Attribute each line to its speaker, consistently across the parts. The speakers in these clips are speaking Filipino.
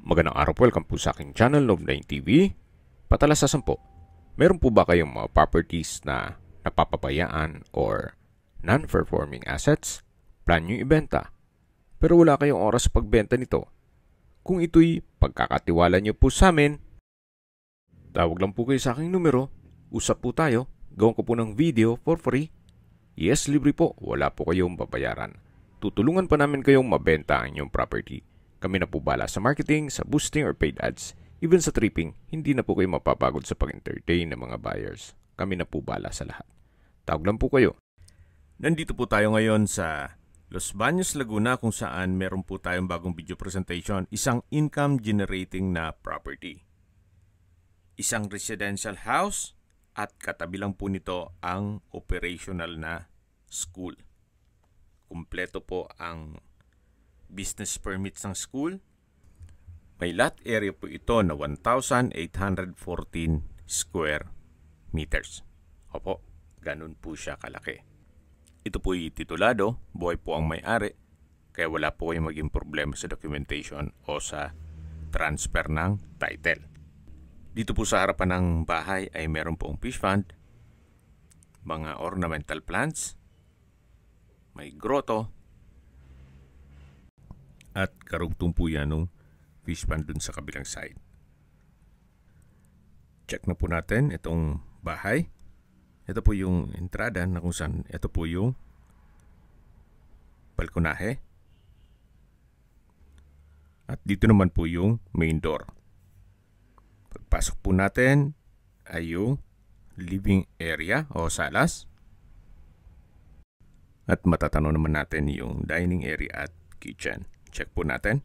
Speaker 1: Magandang araw po, welcome po sa aking channel, Love9 TV. Patalasasan po, meron po ba kayong mga properties na napapabayaan or non-performing assets? Plan nyo ibenta, pero wala kayong oras sa pagbenta nito. Kung ito'y pagkakatiwala nyo po sa amin, tawag lang po kayo sa aking numero, usap po tayo, gawin ko po ng video for free. Yes, libre po, wala po kayong babayaran. Tutulungan pa namin kayong mabenta ang inyong property. Kami na po bala sa marketing, sa boosting or paid ads. Even sa tripping, hindi na po kayo mapapagod sa pag-entertain ng mga buyers. Kami na po bala sa lahat. Tawag lang po kayo. Nandito po tayo ngayon sa Los Baños, Laguna kung saan meron po tayong bagong video presentation. Isang income generating na property. Isang residential house at katabi lang po nito ang operational na school. Kumpleto po ang business permits ng school. May lot area po ito na 1,814 square meters. Opo, ganun po siya kalaki. Ito po yung titulado, buhay po ang may-ari, kaya wala po kayong maging problema sa documentation o sa transfer ng title. Dito po sa harapan ng bahay ay meron pong fish pond, mga ornamental plants, may grotto, at karugtong po yan ng fish pond dun sa kabilang side. Check na po natin itong bahay. Ito po yung entrada na kung saan ito po yung balkonahe. At dito naman po yung main door. Pagpasok po natin ay yung living area o salas. At matatanaw naman natin yung dining area at kitchen. Check po natin.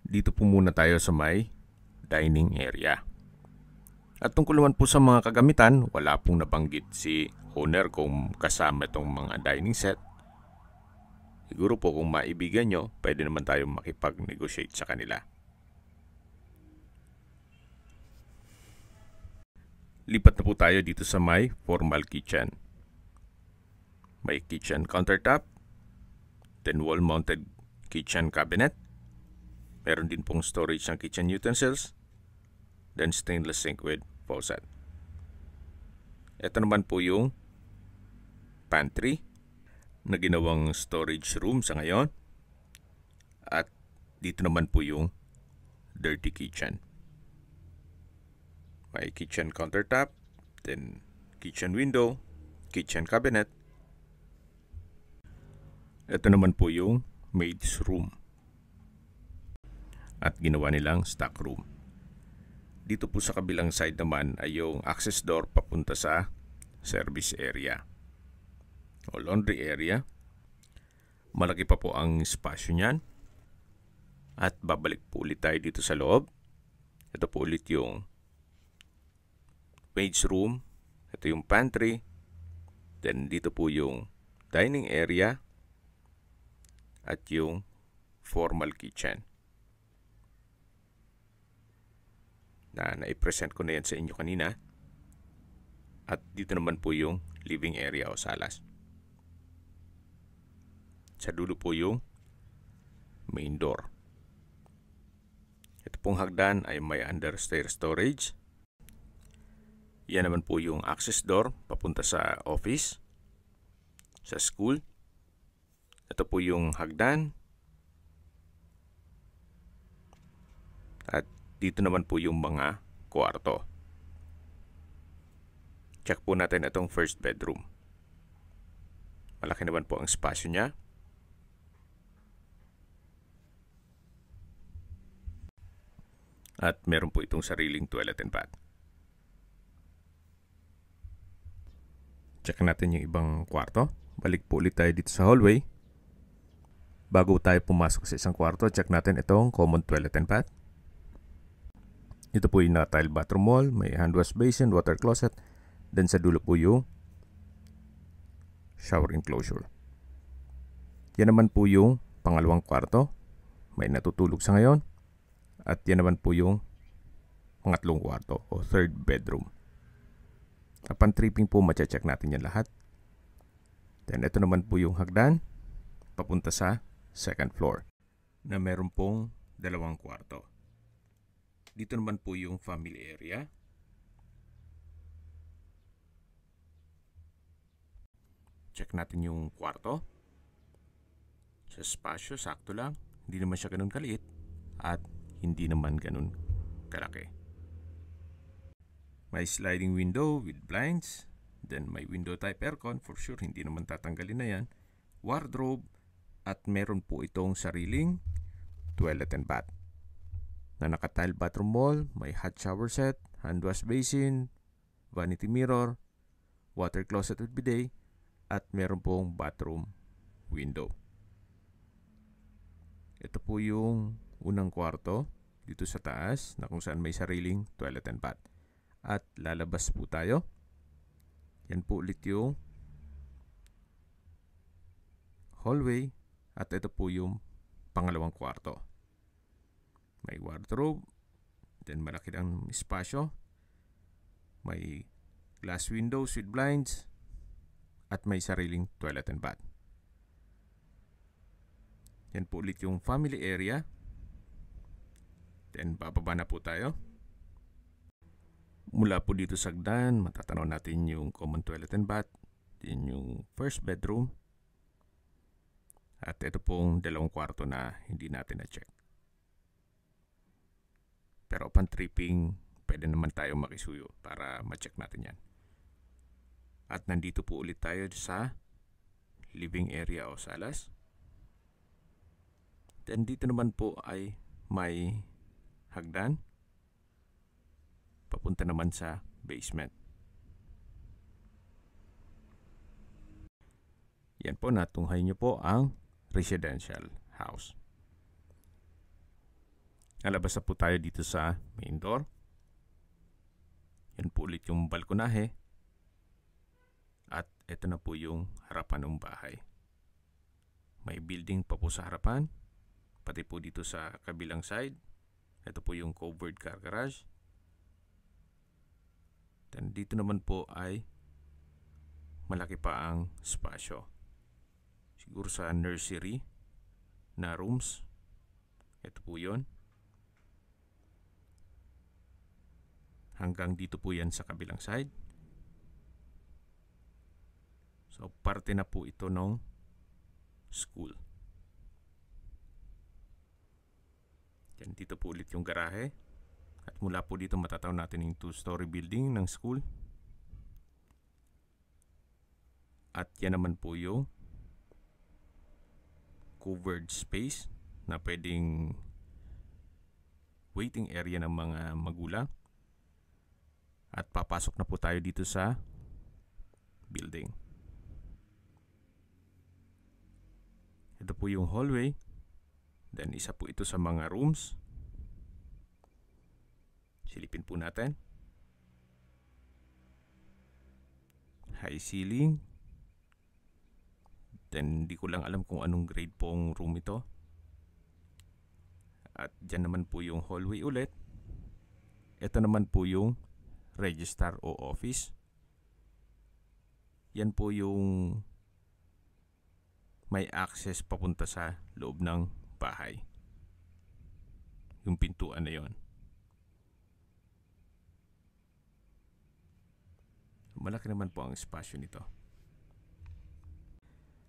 Speaker 1: Dito po muna tayo sa may dining area. At tungkol naman po sa mga kagamitan, wala pong nabanggit si owner kung kasama itong mga dining set. Siguro po kung maibigan nyo, pwede naman tayo makipag-negotiate sa kanila. Lipat na po tayo dito sa may formal kitchen. May kitchen countertop, then wall-mounted kitchen cabinet. Meron din pong storage ng kitchen utensils, then stainless sink with faucet. Ito naman po yung pantry na ginawang storage room sa ngayon. At dito naman po yung dirty kitchen. May kitchen countertop, then kitchen window, kitchen cabinet. Ito naman po yung maid's room. At ginawa nilang stock room. Dito po sa kabilang side naman ay yung access door papunta sa service area o laundry area. Malaki pa po ang espasyo niyan. At babalik po ulit tayo dito sa loob. Ito po ulit yung maid's room. Ito yung pantry. Then dito po yung dining area at yung formal kitchen. Na-present ko na yan sa inyo kanina. At dito naman po yung living area o salas. Sa dulo po yung main door. Ito pong hagdan ay may understair storage. Yan naman po yung access door papunta sa office, sa school. Ito po yung hagdan. At dito naman po yung mga kwarto. Check po natin itong first bedroom. Malaki naman po ang espasyo niya. At meron po itong sariling toilet and bath. Check natin yung ibang kwarto. Balik po ulit tayo dito sa hallway. Bago tayo pumasok sa isang kwarto, check natin itong common toilet and bath. Ito po yung tile bathroom wall, may hand wash basin, water closet. Then sa dulo po yung shower enclosure. Yan naman po yung pangalawang kwarto. May natutulog sa ngayon. At yan naman po yung pangatlong kwarto o third bedroom. Upon tripping po, mache-check natin yan lahat. Then ito naman po yung hagdan papunta sa second floor na meron pong dalawang kwarto. Dito naman po yung family area. Check natin yung kwarto. Sa spasyo, sakto lang. Hindi naman siya ganun kaliit at hindi naman ganun kalaki. May sliding window with blinds. Then may window type aircon. For sure, hindi naman tatanggalin na yan. Wardrobe. At meron po itong sariling toilet and bath. Na naka-tile bathroom wall. May hot shower set, hand wash basin, vanity mirror, water closet with bidet, at meron pong bathroom window. Ito po yung unang kwarto dito sa taas na kung saan may sariling toilet and bath. At lalabas po tayo. Yan po ulit yung hallway. At ito po yung pangalawang kwarto. May wardrobe. Then malaki ng espasyo. May glass windows with blinds. At may sariling toilet and bath. Yan po ulit yung family area. Then bababa na po tayo. Mula po dito sa hagdan, matatanaw natin yung common toilet and bath. Then yung first bedroom. At ito pong dalawang kwarto na hindi natin na-check. Pero upon tripping, pwede naman tayo makisuyo para ma-check natin yan. At nandito po ulit tayo sa living area o salas. Then dito naman po ay may hagdan. Papunta naman sa basement. Yan po, natunghay nyo po ang residential house. Nalabas na po tayo dito sa main door. Yan po ulit yung balkonahe. At ito na po yung harapan ng bahay. May building pa po sa harapan. Pati po dito sa kabilang side. Ito po yung covered car garage. Then dito naman po ay malaki pa ang spasyo. Siguro sa nursery na rooms. Ito po yun. Hanggang dito po yan sa kabilang side. So parte na po ito ng school. Yan, dito po ulit yung garahe. At mula po dito matataw natin yung 2-story building ng school. At yan naman po yung covered space na pwedeng waiting area ng mga magulang. At papasok na po tayo dito sa building. Ito po yung hallway. Then isa po ito sa mga rooms. Silipin po natin. High ceiling. Then hindi ko lang alam kung anong grade pong room ito. At dyan naman po yung hallway ulit. Ito naman po yung register o office. Yan po yung may access papunta sa loob ng bahay. Yung pintuan na yon. Malaki naman po ang espasyo nito.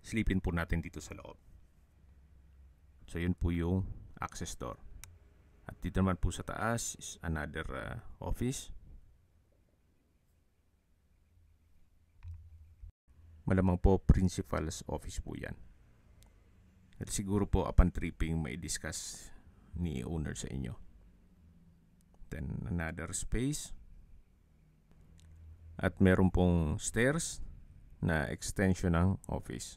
Speaker 1: Silipin po natin dito sa loob. So yun po yung access door. At dito naman po sa taas is another office. Malamang po principal's office po yan. At siguro po upon tripping may discuss ni owner sa inyo. Then another space. At meron pong stairs na extension ng office.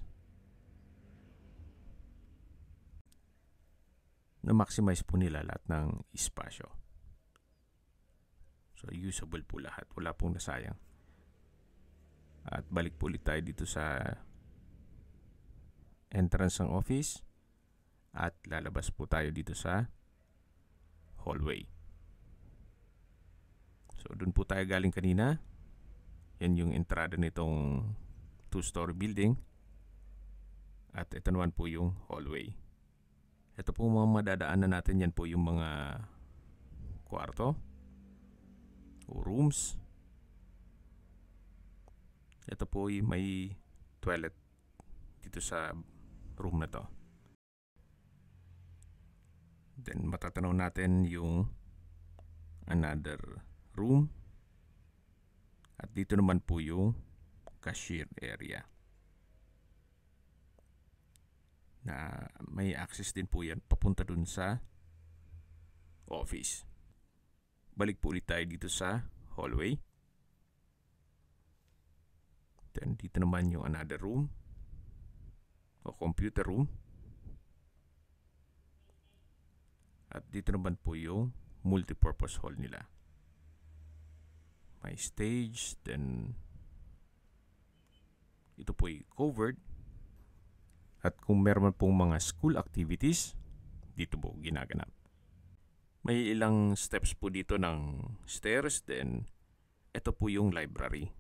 Speaker 1: Na-maximize po nila lahat ng espasyo. So usable po lahat. Wala pong nasayang. At balik po ulit tayo dito sa entrance ng office. At lalabas po tayo dito sa hallway. So dun po tayo galing kanina. Yan yung entrada nitong 2-story building. At ito naman po yung hallway. Ito po mga madadaanan natin, yan po yung mga
Speaker 2: kwarto o rooms. Ito po ay may toilet dito sa room na to. Then matatanaw natin yung another room. At dito naman po yung cashier area. Na may access din po yan papunta dun sa office. Balik po ulit tayo dito sa hallway. Then dito naman yung another room o computer room. At dito naman po yung multipurpose hall nila. May stage, then ito po ay covered. At kung meron pong mga school activities, dito po ginaganap. May ilang steps po dito ng stairs, then ito po yung library.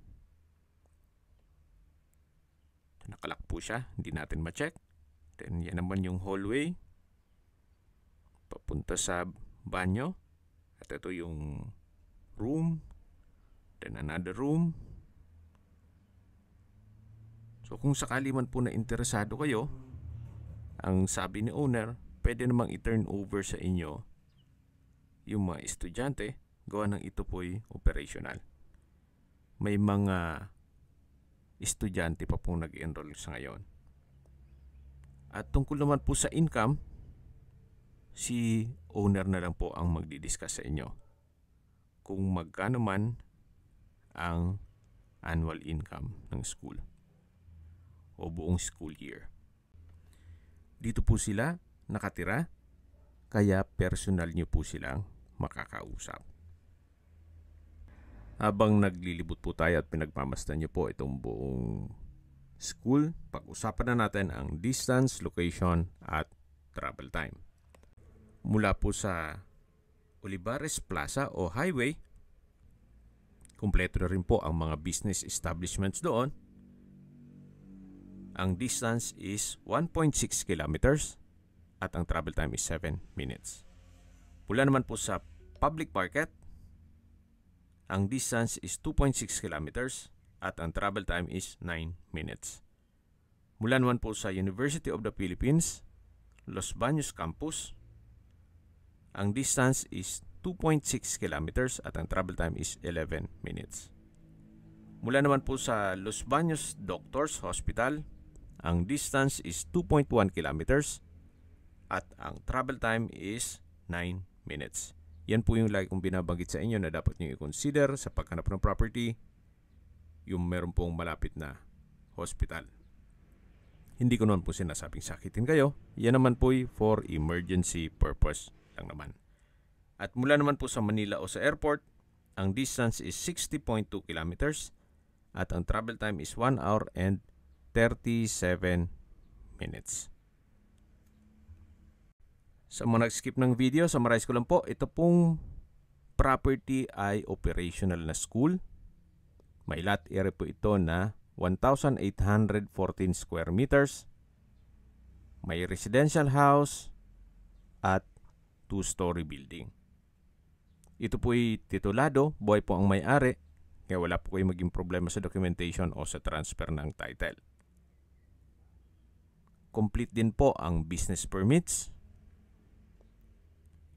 Speaker 2: Nakalak po siya, hindi natin ma-check. Then yan naman yung hallway papunta sa banyo. At ito yung room, then another room. So kung sakali man po na interesado kayo, ang sabi ni owner, pwede namang i-turn over sa inyo yung mga estudyante, gawa ng ito po'y operational. May mga estudyante pa pong nag-enroll sa ngayon. At tungkol naman po sa income, si owner na lang po ang magdi-discuss sa inyo kung magkano man ang annual income ng school o buong school year. Dito po sila nakatira, kaya personal nyo po silang makakausap. Habang naglilibot po tayo at pinagmamasdan nyo po itong buong school, pag-usapan na natin ang distance, location at travel time. Mula po sa Olivares Plaza o highway, kumpleto na rin po ang mga business establishments doon. Ang distance is 1.6 kilometers at ang travel time is 7 minutes. Mula naman po sa public market, ang distance is 2.6 kilometers at ang travel time is 9 minutes. Mula naman po sa University of the Philippines, Los Baños Campus, ang distance is 2.6 kilometers at ang travel time is 11 minutes. Mula naman po sa Los Baños Doctors Hospital, ang distance is 2.1 kilometers at ang travel time is 9 minutes. Yan po yung lagi kong binabanggit sa inyo na dapat nyo i-consider sa paghanap ng property, yung meron pong malapit na hospital. Hindi ko naman po sinasabing sakitin kayo. Yan naman po for emergency purpose lang naman. At mula naman po sa Manila o sa airport, ang distance is 60.2 kilometers at ang travel time is 1 hour and 37 minutes. Sa mga nag-skip ng video, summarize ko lang po, ito pong property ay operational na school. May lot area po ito na 1,814 square meters. May residential house at 2-story building. Ito po ay titulado, buhay po ang may-ari, kaya wala po kayong maging problema sa documentation o sa transfer ng title. Complete din po ang business permits.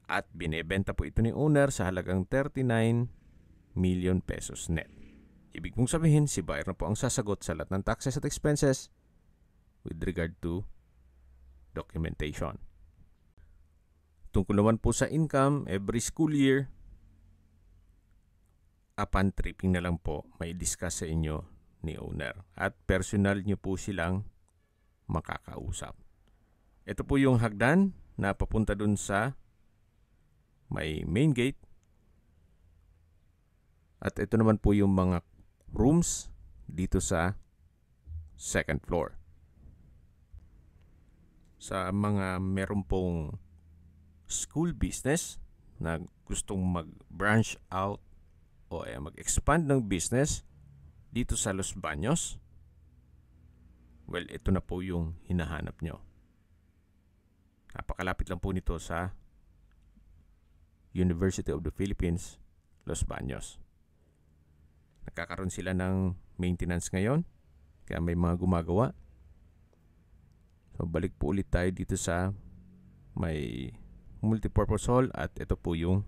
Speaker 2: At binebenta po ito ni owner sa halagang 39 million pesos net. Ibig mong sabihin, si buyer na po ang sasagot sa lahat ng taxes at expenses with regard to documentation. Tungkol naman po sa income, every school year, upon tripping na lang po, may discuss sa inyo ni owner. At personal nyo po silang makakausap. Ito po yung hagdan na papunta dun sa may main gate. At ito naman po yung mga rooms dito sa second floor. Sa mga meron pong school business na gustong mag-branch out o mag-expand ng business dito sa Los Baños, well, ito na po yung hinahanap nyo. Napakalapit lang po nito sa University of the Philippines, Los Baños. Nagkakaroon sila ng maintenance ngayon, kaya may mga gumagawa. So balik po ulit tayo dito sa may multipurpose hall at ito po yung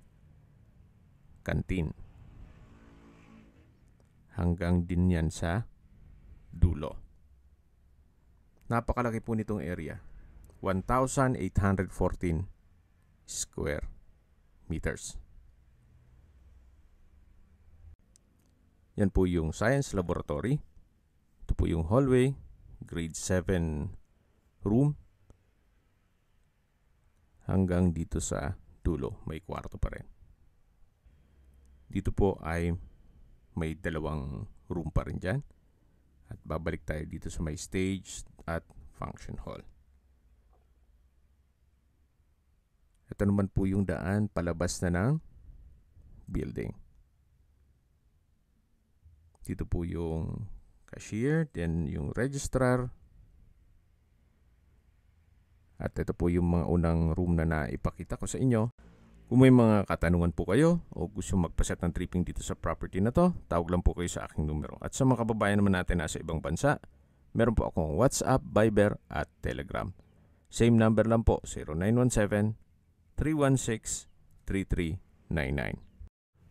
Speaker 2: canteen. Hanggang din yan sa dulo. Napakalaki po nitong area. 1,814 square meters. Yan po yung science laboratory. Ito po yung hallway, grade 7 room. Hanggang dito sa dulo, may kwarto pa rin. Dito po ay may dalawang room pa rin dyan. At babalik tayo dito sa may stage at function hall. Ito naman po yung daan palabas na ng building. Dito po yung cashier, then yung registrar. At ito po yung mga unang room na naipakita ko sa inyo. Kung may mga katanungan po kayo o gusto magpaset ng tripping dito sa property na to, tawag lang po kayo sa aking numero. At sa mga kababayan naman natin nasa ibang bansa, meron po akong WhatsApp, Viber at Telegram. Same number lang po, 0917-316-3399.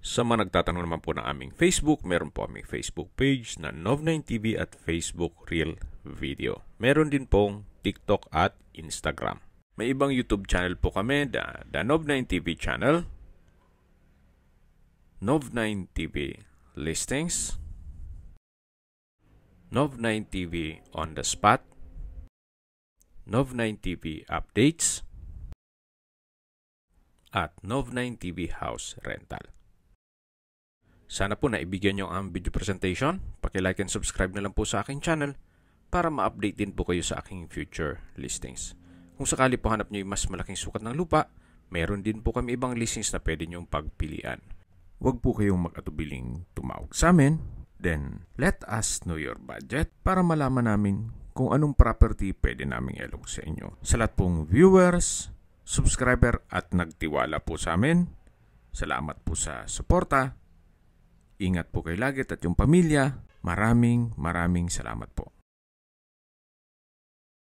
Speaker 1: Sa mga nagtatanong naman po ng aming Facebook, meron po aming Facebook page na Nov9TV at Facebook Real Video. Meron din pong TikTok at Instagram. May ibang YouTube channel po kami, the Nov9TV channel, Nov9TV Listings, Nov9TV On The Spot, Nov9TV Updates, at Nov9TV House Rental. Sana po naibigyan nyo ang video presentation. Paki-like and subscribe na lang po sa aking channel para ma-update din po kayo sa aking future listings. Kung sakali po hanap nyo yung mas malaking sukat ng lupa, meron din po kami ibang listings na pwede nyong pagpilian. Huwag po kayong mag-atubiling tumawag sa amin. Then, let us know your budget para malaman namin kung anong property pwede naming ilog sa inyo. Sa lahat pong viewers, subscriber at nagtiwala po sa amin, salamat po sa suporta. Ingat po kayo lagi at yung pamilya. Maraming salamat po.